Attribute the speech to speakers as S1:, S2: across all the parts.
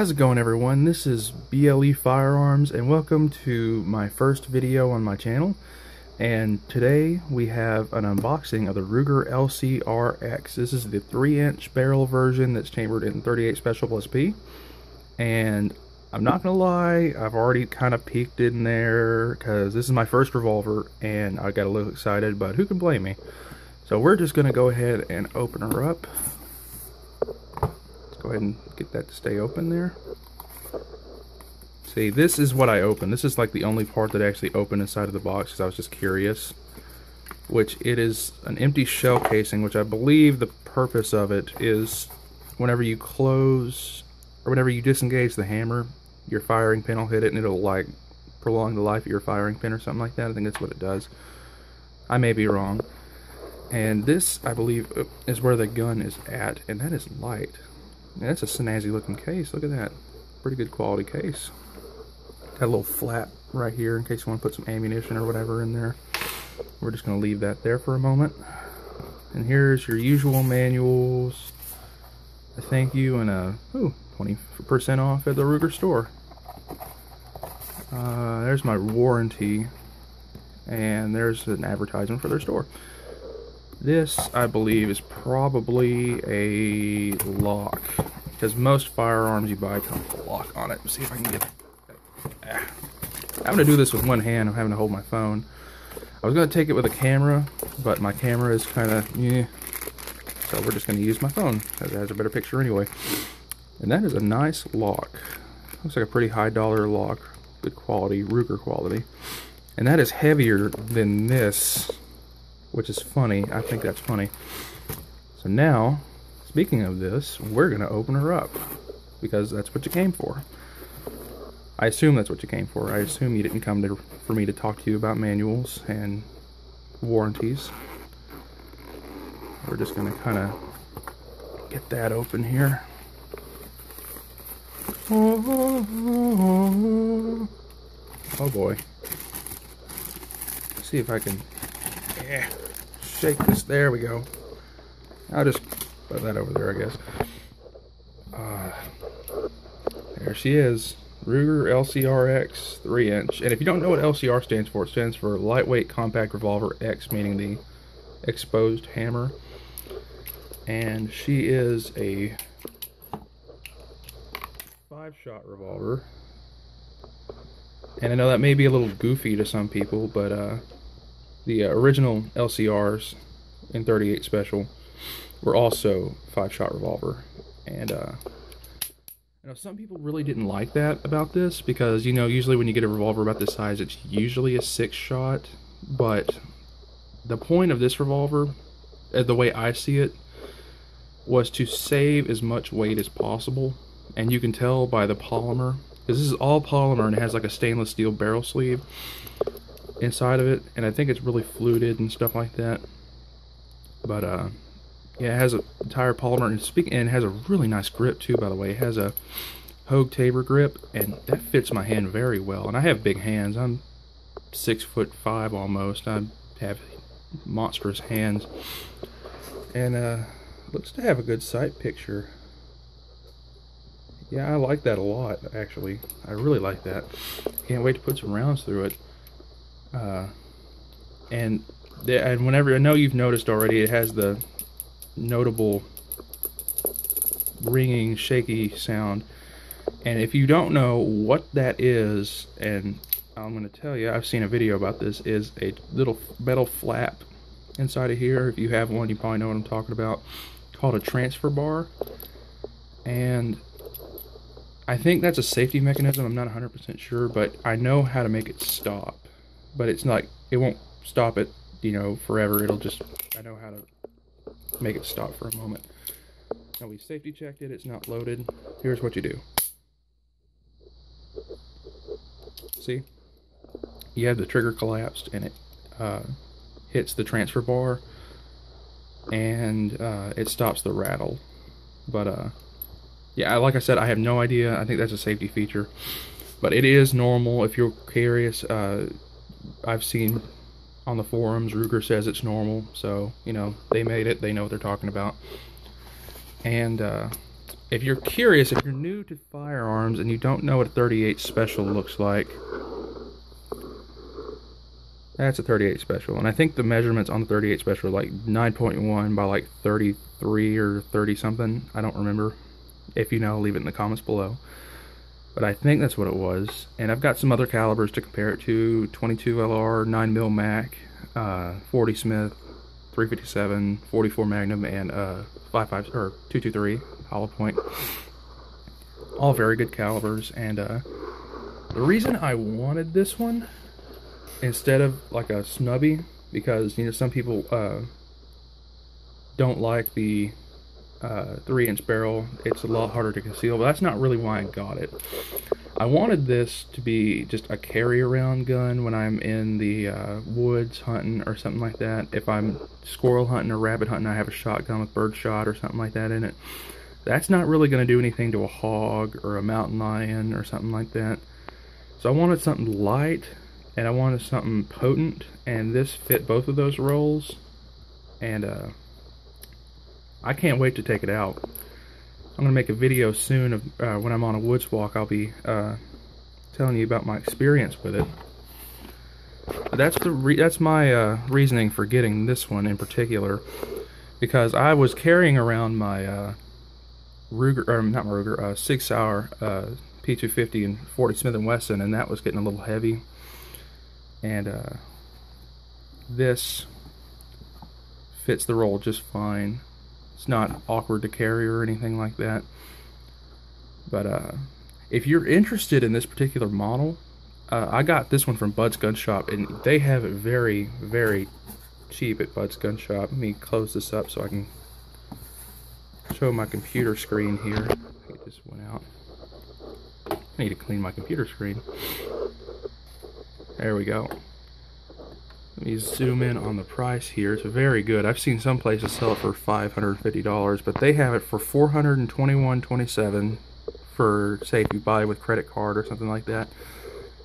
S1: How's it going, everyone? This is BLE Firearms and welcome to my first video on my channel. And today we have an unboxing of the Ruger Lcrx. This is the 3-inch barrel version that's chambered in 38 Special Plus P. And I'm not gonna lie, I've already kind of peeked in there because this is my first revolver and I got a little excited, but who can blame me? So we're just gonna go ahead and open her up. Go ahead and get that to stay open there. See, this is what I opened. This is like the only part that I actually opened inside of the box because I was just curious. Which it is an empty shell casing, which I believe the purpose of it is whenever you close or whenever you disengage the hammer, your firing pin will hit it and it'll like prolong the life of your firing pin or something like that. I think that's what it does. I may be wrong. And this, I believe, is where the gun is at, and that is light. Yeah, that's a snazzy looking case. Look at that. Pretty good quality case. Got a little flap right here in case you want to put some ammunition or whatever in there. We're just going to leave that there for a moment. And here's your usual manuals. A thank you and a 20% off at the Ruger store. There's my warranty. And there's an advertisement for their store. This, I believe, is probably a lock, because most firearms you buy come with a lock on it. Let's see if I can get it. I'm going to do this with one hand. I'm having to hold my phone. I was going to take it with a camera, but my camera is kind of, so we're just going to use my phone, because it has a better picture anyway. And that is a nice lock. Looks like a pretty high dollar lock. Good quality, Ruger quality. And that is heavier than this, which is funny. I think that's funny. So now, speaking of this, we're going to open her up, because that's what you came for. I assume that's what you came for. I assume you didn't come for me to talk to you about manuals and warranties. We're just going to kind of get that open here. Oh boy. Let's see if I can shake this. There we go. I'll just put that over there, I guess. There she is. Ruger Lcrx 3-inch. And if you don't know what LCR stands for, it stands for Lightweight Compact Revolver, X meaning the exposed hammer. And she is a 5-shot revolver. And I know that may be a little goofy to some people, but the original LCRs in 38 Special were also 5-shot revolver. And you know, some people really didn't like that about this, because, you know, usually when you get a revolver about this size, it's usually a 6-shot. But the point of this revolver, the way I see it, was to save as much weight as possible. And you can tell by the polymer, because this is all polymer and it has like a stainless steel barrel sleeve inside of it, and I think it's really fluted and stuff like that. But yeah, it has an entire polymer, and it has a really nice grip too, by the way. It has a Hogue Tabor grip, and that fits my hand very well. And I have big hands. I'm 6'5" almost. I have monstrous hands, and looks to have a good sight picture. Yeah, I like that a lot, actually. I really like that. Can't wait to put some rounds through it. And whenever, I know you've noticed already, it has the notable ringing, shaky sound. And if you don't know what that is, and I'm going to tell you, I've seen a video about this, is a little metal flap inside of here. If you have one, you probably know what I'm talking about. Called a transfer bar. And I think that's a safety mechanism. I'm not 100% sure, but I know how to make it stop. But it's not, it won't stop it, you know, forever. It'll just, I know how to make it stop for a moment. Now we safety checked it. It's not loaded. Here's what you do. See? You have the trigger collapsed, and it hits the transfer bar, and it stops the rattle. But yeah, like I said, I have no idea. I think that's a safety feature, but it is normal. If you're curious, I've seen on the forums, Ruger says it's normal, so, you know, they made it, they know what they're talking about. And if you're curious, if you're new to firearms and you don't know what a 38 special looks like, that's a 38 special. And I think the measurements on the 38 special are like 9.1 by like 33 or 30 something. I don't remember. If you know, leave it in the comments below. But I think that's what it was. And I've got some other calibers to compare it to: 22 LR, 9mm Mac, 40 Smith, 357, 44 Magnum, and 223 hollow point. All very good calibers. And the reason I wanted this one instead of like a snubby, because you know some people don't like the 3-inch barrel. It's a lot harder to conceal, but that's not really why I got it. I wanted this to be just a carry-around gun when I'm in the woods hunting or something like that. If I'm squirrel hunting or rabbit hunting, I have a shotgun with birdshot or something like that in it. That's not really going to do anything to a hog or a mountain lion or something like that. So I wanted something light and I wanted something potent, and this fit both of those roles. And I can't wait to take it out. I'm going to make a video soon of when I'm on a woods walk. I'll be telling you about my experience with it. But that's my reasoning for getting this one in particular, because I was carrying around my Ruger, or not my Ruger, Sig Sauer P250 and 40 Smith & Wesson, and that was getting a little heavy. And this fits the role just fine. It's not awkward to carry or anything like that. But if you're interested in this particular model, I got this one from Bud's Gun Shop, and they have it very, very cheap at Bud's Gun Shop. Let me close this up so I can show my computer screen here. It just went out. I need to clean my computer screen. There we go. Let me zoom in on the price here. It's very good. I've seen some places sell it for $550, but they have it for $421.27 for, say, if you buy it with credit card or something like that,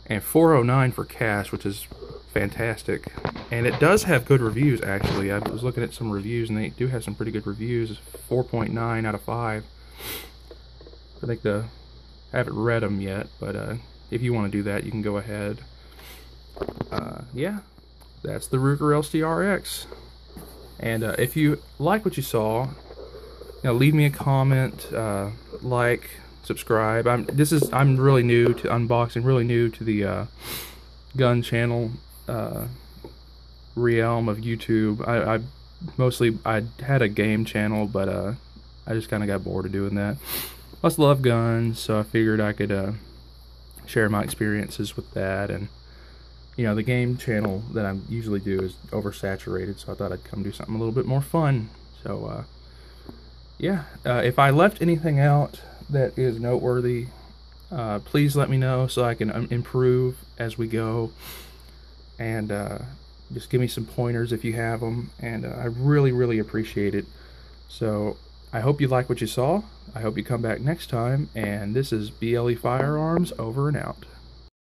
S1: and $409 for cash, which is fantastic. And it does have good reviews, actually. I was looking at some reviews, and they do have some pretty good reviews. 4.9 out of 5. I think I haven't read them yet, but if you want to do that, you can go ahead. Yeah. That's the Ruger Lcrx. And if you like what you saw, you know, leave me a comment, like, subscribe. I'm really new to unboxing, really new to the gun channel realm of YouTube. I had a game channel, but I just kind of got bored of doing that. I just love guns, so I figured I could share my experiences with that. And you know, the game channel that I usually do is oversaturated, so I thought I'd come do something a little bit more fun. So, yeah, if I left anything out that is noteworthy, please let me know so I can improve as we go. And just give me some pointers if you have them, and I really, really appreciate it. So, I hope you like what you saw. I hope you come back next time, and this is BLE Firearms, over and out.